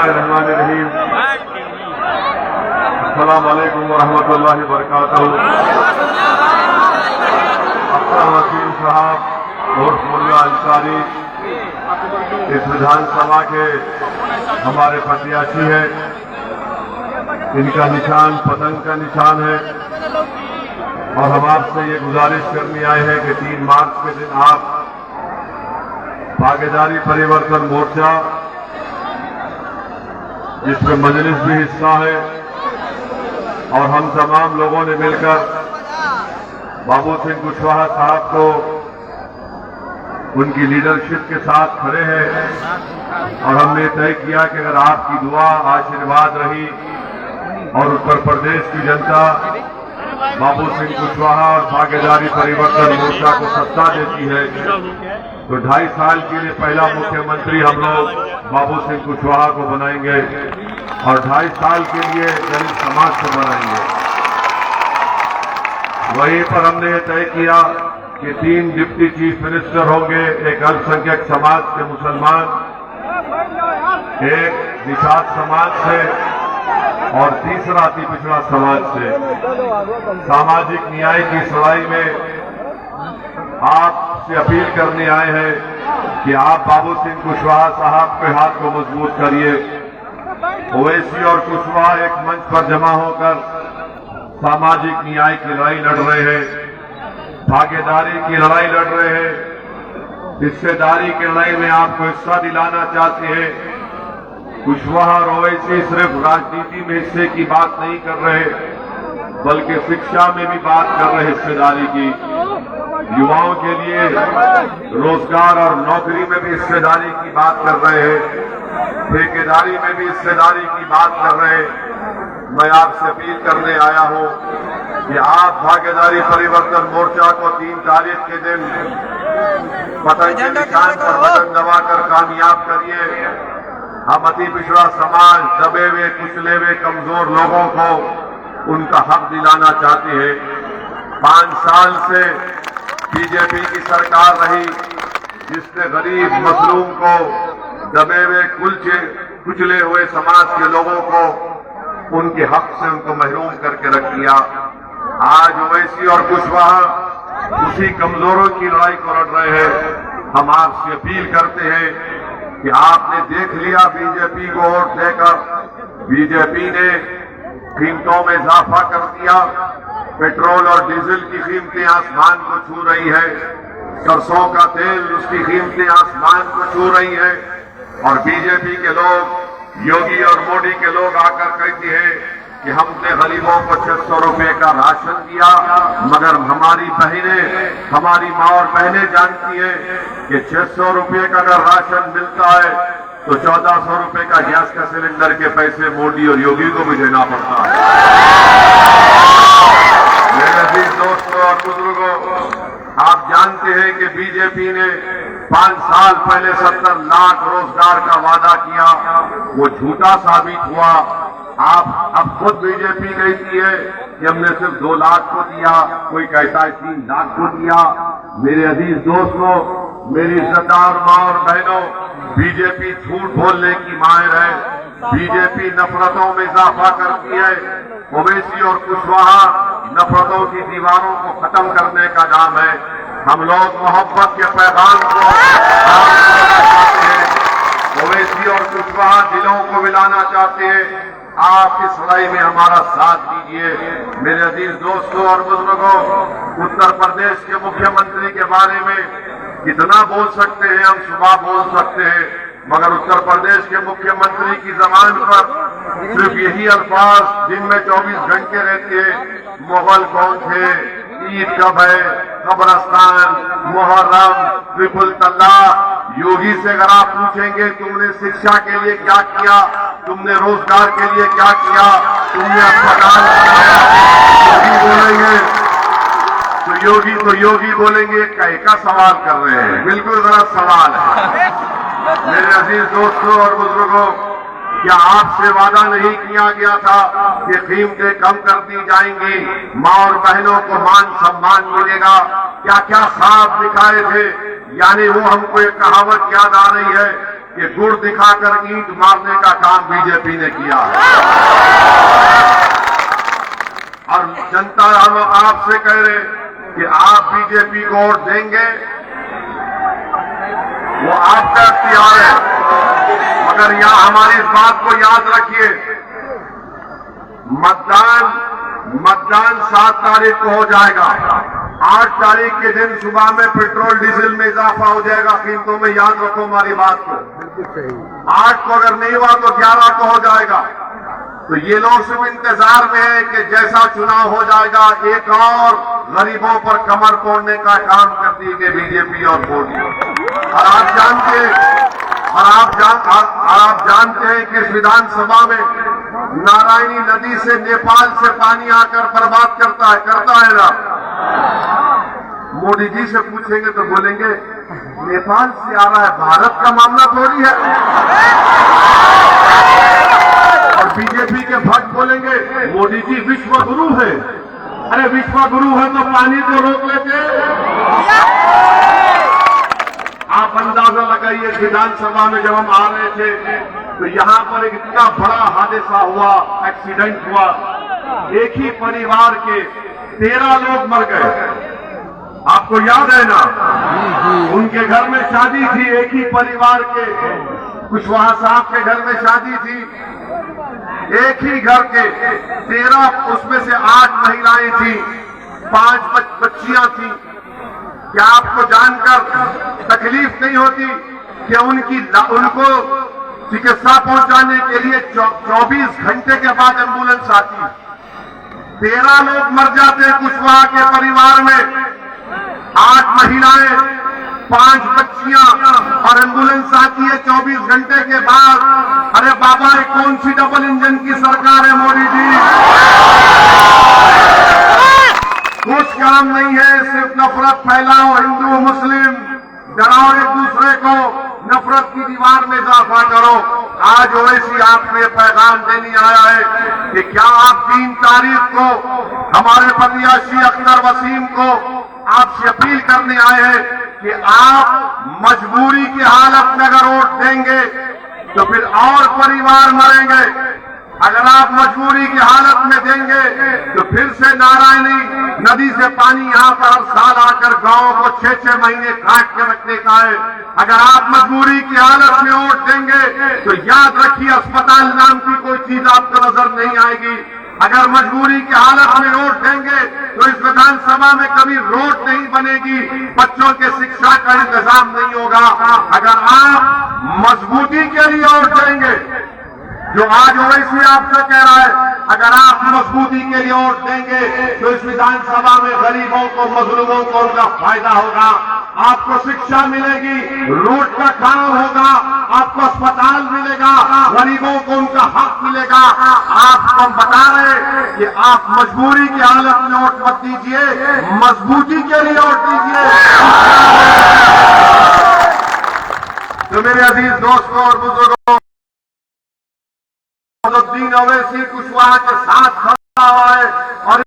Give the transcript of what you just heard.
बिस्मिल्लाहिर्रहमानिर्रहीम। अस्सलाम वालेकुम वरहमतुल्लाहि वबरकातुहू। अख्तर वसीम साहब और मुल्ला अंसारी इस विधानसभा के हमारे प्रत्याशी हैं। इनका निशान पतंग का निशान है और हम आपसे ये गुजारिश करने आए हैं कि 3 मार्च के दिन आप भागीदारी परिवर्तन मोर्चा, जिसमें मजलिस भी हिस्सा है, और हम तमाम लोगों ने मिलकर बाबू सिंह कुशवाहा साहब को उनकी लीडरशिप के साथ खड़े हैं और हमने तय किया कि अगर आपकी दुआ आशीर्वाद रही और उत्तर प्रदेश की जनता बाबू सिंह कुशवाहा और भागीदारी परिवर्तन मोर्चा को सत्ता देती है तो 2.5 साल के लिए पहला मुख्यमंत्री हम लोग बाबू सिंह कुशवाहा को बनाएंगे और 2.5 साल के लिए दलित समाज को बनाएंगे। वहीं पर हमने ये तय किया कि 3 डिप्टी चीफ मिनिस्टर होंगे, एक अल्पसंख्यक समाज के मुसलमान, एक निषाद समाज से और तीसरा अति पिछड़ा समाज से। सामाजिक न्याय की इस लड़ाई में आपसे अपील करने आए हैं कि आप बाबू सिंह कुशवाहा साहब के हाथ को मजबूत करिए। ओवैसी और कुशवाहा एक मंच पर जमा होकर सामाजिक न्याय की लड़ाई लड़ रहे हैं, भागीदारी की लड़ाई लड़ रहे हैं, हिस्सेदारी की लड़ाई में आपको हिस्सा दिलाना चाहते हैं। कुशवाहा और ओवैसी सिर्फ राजनीति में हिस्से की बात नहीं कर रहे, बल्कि शिक्षा में भी बात कर रहे हिस्सेदारी की। युवाओं के लिए रोजगार और नौकरी में भी हिस्सेदारी की बात कर रहे हैं, ठेकेदारी में भी हिस्सेदारी की बात कर रहे हैं। मैं आपसे अपील करने आया हूं कि आप भागीदारी परिवर्तन मोर्चा को 3 तारीख के दिन पतंग के निशान पर बटन दबाकर कामयाब करिए। हम अति पिछड़ा समाज, दबे हुए कुचले हुए कमजोर लोगों को उनका हक दिलाना चाहते हैं। 5 साल से बीजेपी की सरकार रही जिसने गरीब मजलूम को, दबे हुए कुचले हुए समाज के लोगों को उनके हक से उनको महरूम करके रख दिया। आज ओवैसी और कुशवाहा उसी कमजोरों की लड़ाई को लड़ रहे हैं। हम आपसे अपील करते हैं कि आपने देख लिया बीजेपी को वोट देकर, बीजेपी ने कीमतों में इजाफा कर दिया। पेट्रोल और डीजल की कीमतें आसमान को छू रही है, सरसों का तेल उसकी कीमतें आसमान को छू रही है, और बीजेपी के लोग, योगी और मोदी के लोग आकर कहते हैं कि हमने गरीबों को 600 रुपए का राशन दिया, मगर हमारी बहनें, हमारी माँ और बहनें जानती हैं कि 600 रुपए का अगर राशन मिलता है तो 1400 रुपए का गैस का सिलेंडर के पैसे मोदी और योगी को भी देना पड़ता है। मेरे अजीज दोस्तों और बुजुर्गों, आप जानते हैं कि बीजेपी ने 5 साल पहले 70 लाख रोजगार का वादा किया, वो झूठा साबित हुआ। आप अब खुद बीजेपी कहती है कि हमने सिर्फ 2 लाख को दिया, कोई कहता है 3 लाख को दिया। मेरे अजीज दोस्तों, मेरी इज्जतदार माँ और बहनों, बीजेपी झूठ बोलने की माहिर है, बीजेपी नफरतों में इजाफा करती है। ओवैसी और कुशवाहा नफरतों की दीवारों को खत्म करने का नाम है। हम लोग मोहब्बत के पैगाम को चाहते हैं, ओवैसी और कुशवाहा दिलों को मिलाना चाहते हैं। आप इस लड़ाई में हमारा साथ दीजिए। मेरे अजीज दोस्तों और बुजुर्गों, उत्तर प्रदेश के मुख्यमंत्री के बारे में कितना बोल सकते हैं हम, सुबह बोल सकते हैं, मगर उत्तर प्रदेश के मुख्यमंत्री की जबान पर सिर्फ यही अल्फाज दिन में 24 घंटे रहते हैं। मुगल कौन थे, ईद कब है, कब्रस्तान, मुहर्रम, ट्रिपल तलाक। योगी से अगर आप पूछेंगे तुमने शिक्षा के लिए क्या किया, तुमने रोजगार के लिए क्या किया, तुमने अस्पताल बनाया, योगी बोलेंगे कैसा सवाल कर रहे हैं, बिल्कुल गलत सवाल है। मेरे अजीज दोस्तों और बुजुर्गों, क्या आपसे वादा नहीं किया गया था कि कीमतें कम कर दी जाएंगी, माँ और बहनों को मान सम्मान मिलेगा? क्या क्या ख्वाब दिखाए थे? यानी वो हमको एक कहावत याद आ रही है कि गुड़ दिखाकर ईंट मारने का काम बीजेपी ने किया है। और जनता हम आपसे कह रहे कि आप बीजेपी को वोट देंगे, वो आपका इख्तियार है, मगर यहां हमारी इस बात को याद रखिए, मतदान 7 तारीख को हो जाएगा। 8 तारीख के दिन सुबह में पेट्रोल डीजल में इजाफा हो जाएगा कीमतों में, याद रखो हमारी बात को। 8 को अगर नहीं हुआ तो 11 को हो जाएगा। तो ये लोग सिर्फ इंतजार में है कि जैसा चुनाव हो जाएगा एक और गरीबों पर कमर तोड़ने का काम करती है बीजेपी और मोदी। और आप जानते हैं कि इस विधानसभा में नारायणी नदी से नेपाल से पानी आकर बर्बाद करता है ना। मोदी जी से पूछेंगे तो बोलेंगे नेपाल से आ रहा है, भारत का मामला थोड़ी है। और बीजेपी के भक्त बोलेंगे मोदी जी विश्व गुरु है। अरे विश्व गुरु है तो पानी तो रोक लेते। आप अंदाजा लगाइए, विधानसभा में जब हम आ रहे थे तो यहां पर एक इतना बड़ा हादसा हुआ, एक्सीडेंट हुआ। एक ही परिवार के 13 लोग मर गए। आपको याद है ना? उनके घर में शादी थी, एक ही परिवार के कुशवाहा साहब के घर में शादी थी। एक ही घर के 13, उसमें से 8 महिलाएं थी, 5 बच्चियां थी। क्या आपको जानकर तकलीफ नहीं होती कि उनको चिकित्सा पहुंचाने के लिए 24 घंटे के बाद एम्बुलेंस आती है? 13 लोग मर जाते हैं कुशवाहा के परिवार में, 8 महिलाएं, 5 बच्चियां, और एम्बुलेंस आती है 24 घंटे के बाद। अरे बाबा, ये कौन सी डबल इंजन की सरकार है मोदी जी? कुछ काम नहीं है, सिर्फ नफरत फैलाओ, हिंदू मुस्लिम डराओ एक दूसरे को, नफरत की दीवार में इजाफा करो। आज ओवैसी आपने पैगाम देने आया है कि क्या आप 3 तारीख को हमारे प्रत्याशी अख्तर वसीम को आपसे अपील करने आए हैं कि आप मजबूरी की हालत में अगर वोट देंगे तो फिर और परिवार मरेंगे। अगर आप मजबूरी की हालत में देंगे तो फिर से नारायणी नदी से पानी यहां पर हर साल आकर गांवों को 6-6 महीने काट के रखने का है। अगर आप मजबूरी की हालत में वोट देंगे तो याद रखिए, अस्पताल नाम की कोई चीज आपको नजर नहीं आएगी। अगर मजबूरी की हालत में वोट देंगे तो इस विधानसभा में कभी रोड नहीं बनेगी, बच्चों के शिक्षा का इंतजाम नहीं होगा। अगर आप मजबूती के लिए वोट देंगे, जो आज ओवैसी आपसे कह रहा है, अगर आप मजबूती के लिए वोट देंगे तो इस विधानसभा में गरीबों को, मजलूमों को उनका फायदा होगा। आपको शिक्षा मिलेगी, रोड का काम होगा, आपको अस्पताल मिलेगा, गरीबों को उनका हक मिलेगा। आपको हम बता रहे हैं कि आप मजबूरी की हालत में वोट मत दीजिए, मजबूती के लिए वोट दीजिए। तो मेरे अजीज दोस्तों और बुजुर्गों, ओवैसी कुशवाहा के साथ खड़ा हुआ है और